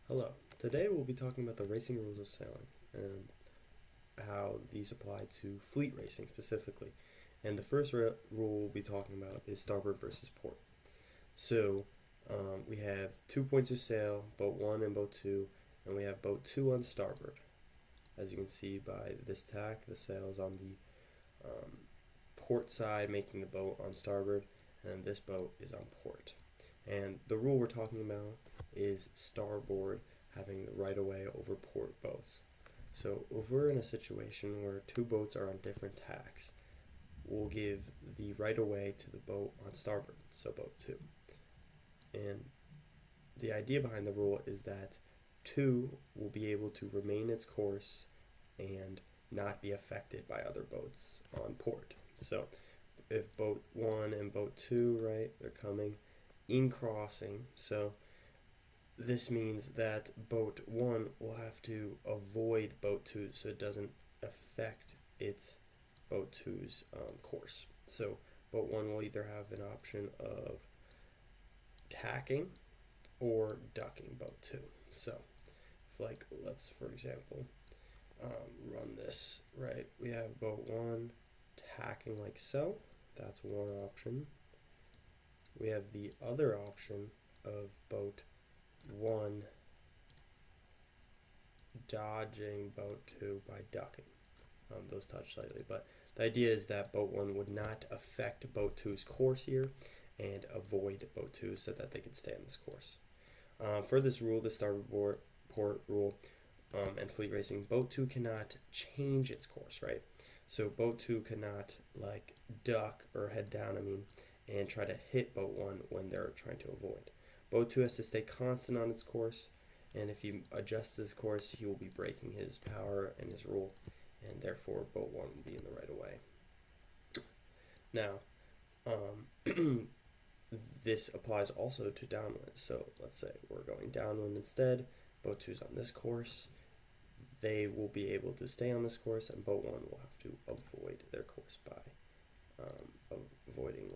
Hello. Today we'll be talking about the racing rules of sailing and how these apply to fleet racing specifically. And the first rule we'll be talking about is starboard versus port. So we have 2 points of sail, boat 1 and boat 2, and we have boat 2 on starboard. As you can see by this tack, the sail is on the port side, making the boat on starboard, and this boat is on port. And the rule we're talking about is starboard having the right of way over port boats. So if we're in a situation where two boats are on different tacks, we'll give the right of way to the boat on starboard, so boat 2. And the idea behind the rule is that 2 will be able to remain its course and not be affected by other boats on port. So if boat 1 and boat 2, right, they're coming in crossing, so this means that boat 1 will have to avoid boat 2 so it doesn't affect its boat 2's course. So boat 1 will either have an option of tacking or ducking boat 2. So if let's for example run this, right, we have boat 1 tacking like so. That's one option. We have the other option of boat 1 dodging boat 2 by ducking. Those touch slightly, but the idea is that boat 1 would not affect boat 2's course here and avoid boat 2 so that they could stay on this course. For this rule, the starboard port rule and fleet racing, boat 2 cannot change its course, right? So boat 2 cannot duck or head down, and try to hit boat 1 when they're trying to avoid. Boat 2 has to stay constant on its course, and if he adjusts his course, he will be breaking his power and his rule, and therefore boat 1 will be in the right of way. Now, this applies also to downwind. So let's say we're going downwind instead. Boat 2 is on this course. They will be able to stay on this course, and boat 1 will have to avoid their course by avoiding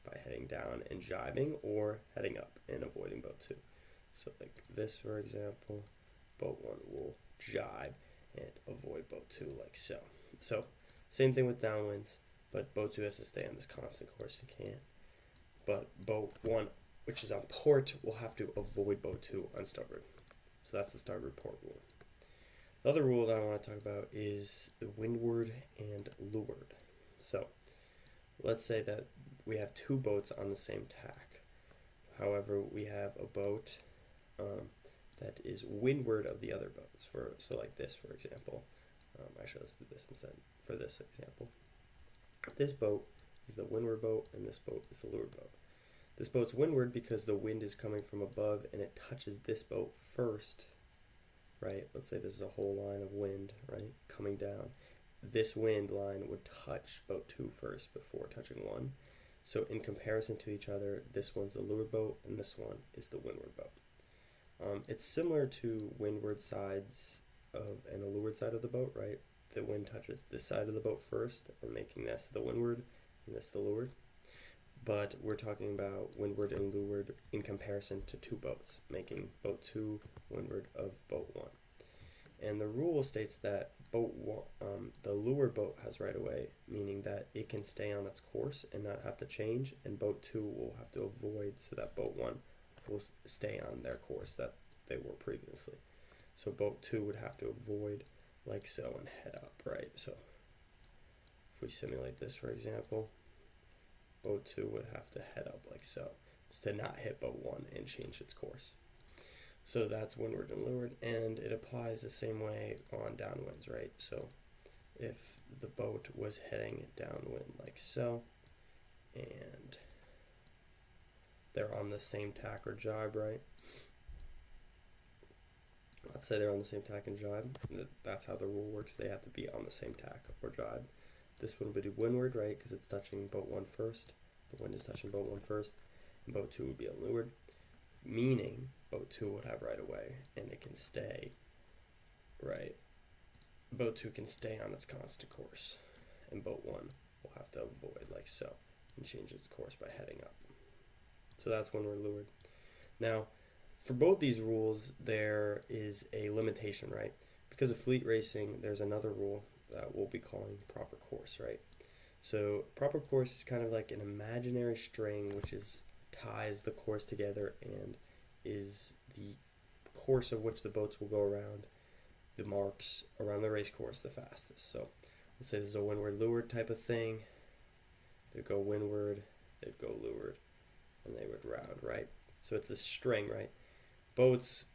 by heading down and jibing, or heading up and avoiding boat 2. So like this, for example, boat 1 will jibe and avoid boat 2 like so. So same thing with downwinds, but boat 2 has to stay on this constant course and can't. But boat 1, which is on port, will have to avoid boat 2 on starboard. So that's the starboard port rule. The other rule that I want to talk about is the windward and leeward. So let's say that we have two boats on the same tack. However, we have a boat that is windward of the other boats. So like this, for example. Actually, let's do this instead for this example. This boat is the windward boat, and this boat is the leeward boat. This boat's windward because the wind is coming from above, and it touches this boat first, right? Let's say this is a whole line of wind, right, coming down. This wind line would touch boat 2 first before touching 1. So in comparison to each other, this one's the leeward boat and this one is the windward boat. It's similar to windward sides and a leeward side of the boat, right? The wind touches this side of the boat first and making this the windward and this the leeward. But we're talking about windward and leeward in comparison to two boats, making boat 2 windward of boat 1. And the rule states that the leeward boat has right of way, meaning that it can stay on its course and not have to change, and boat 2 will have to avoid so that boat 1 will stay on their course that they were previously. So boat 2 would have to avoid like so and head up, right? So if we simulate this, for example, boat 2 would have to head up like so, just to not hit boat 1 and change its course. So that's windward and leeward, and it applies the same way on downwinds, right? So if the boat was heading downwind like so, and they're on the same tack or jibe, right? Let's say they're on the same tack and jibe. That's how the rule works. They have to be on the same tack or jibe. This one would be windward, right? Because it's touching boat 1 first. The wind is touching boat 1 first. And boat 2 would be on leeward, meaning boat 2 would have right of way, and it can stay, right? Boat 2 can stay on its constant course, and boat 1 will have to avoid like so and change its course by heading up. So that's windward, leeward. Now, for both these rules, there is a limitation, right? Because of fleet racing, there's another rule that we'll be calling proper course, right? So proper course is kind of like an imaginary string which ties the course together and is the course of which the boats will go around the marks around the race course the fastest. So let's say this is a Windward Leeward type of thing. They'd go Windward, they'd go Leeward, and they would round, right? So it's a string, right? Boats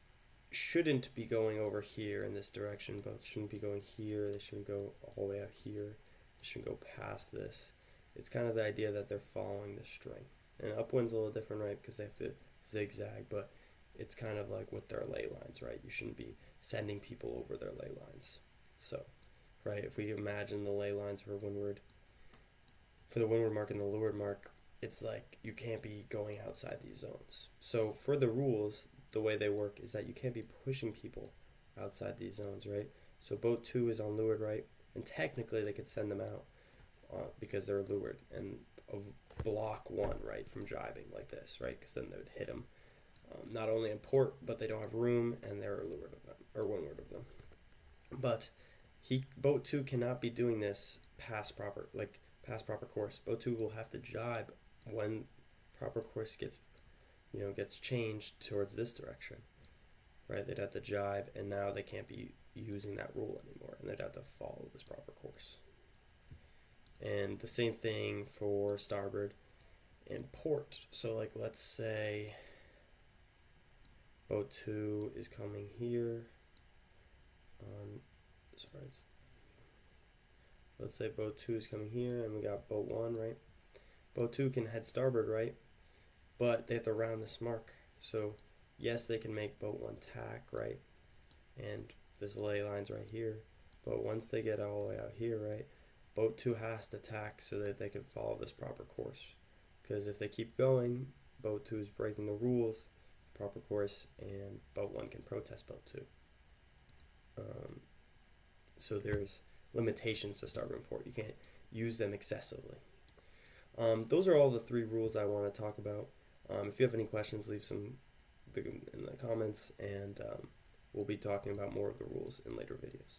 shouldn't be going over here in this direction. Boats shouldn't be going here. They shouldn't go all the way out here. They shouldn't go past this. It's kind of the idea that they're following the string. And upwind's a little different, right? Because they have to zigzag, but it's kind of like with their ley lines, right? You shouldn't be sending people over their ley lines. So, right, if we imagine the ley lines for Windward, for the Windward mark and the Leeward mark, it's like you can't be going outside these zones. So for the rules, the way they work is that you can't be pushing people outside these zones, right? So boat 2 is on Leeward, right? And technically they could send them out because they're Leeward and block 1, right, from jibing like this, right? Because then they would hit them. Not only in port, but they don't have room, and they're Leeward of them, or Windward of them. But boat 2 cannot be doing this past proper course. Boat 2 will have to jibe when proper course gets changed towards this direction, right? They'd have to jibe, and now they can't be using that rule anymore, and they'd have to follow this proper course. And the same thing for starboard and port. So like let's say boat 2 is coming here let's say boat 2 is coming here and we got boat 1, right? Boat 2 can head starboard, right? But they have to round this mark. So yes, they can make boat 1 tack, right? And this ley line's right here. But once they get all the way out here, right, boat 2 has to tack so that they can follow this proper course. Because if they keep going, boat 2 is breaking the rules, proper course, and boat 1 can protest boat 2. So there's limitations to starboard and port. You can't use them excessively. Those are all the 3 rules I want to talk about. If you have any questions, leave some in the comments, and we'll be talking about more of the rules in later videos.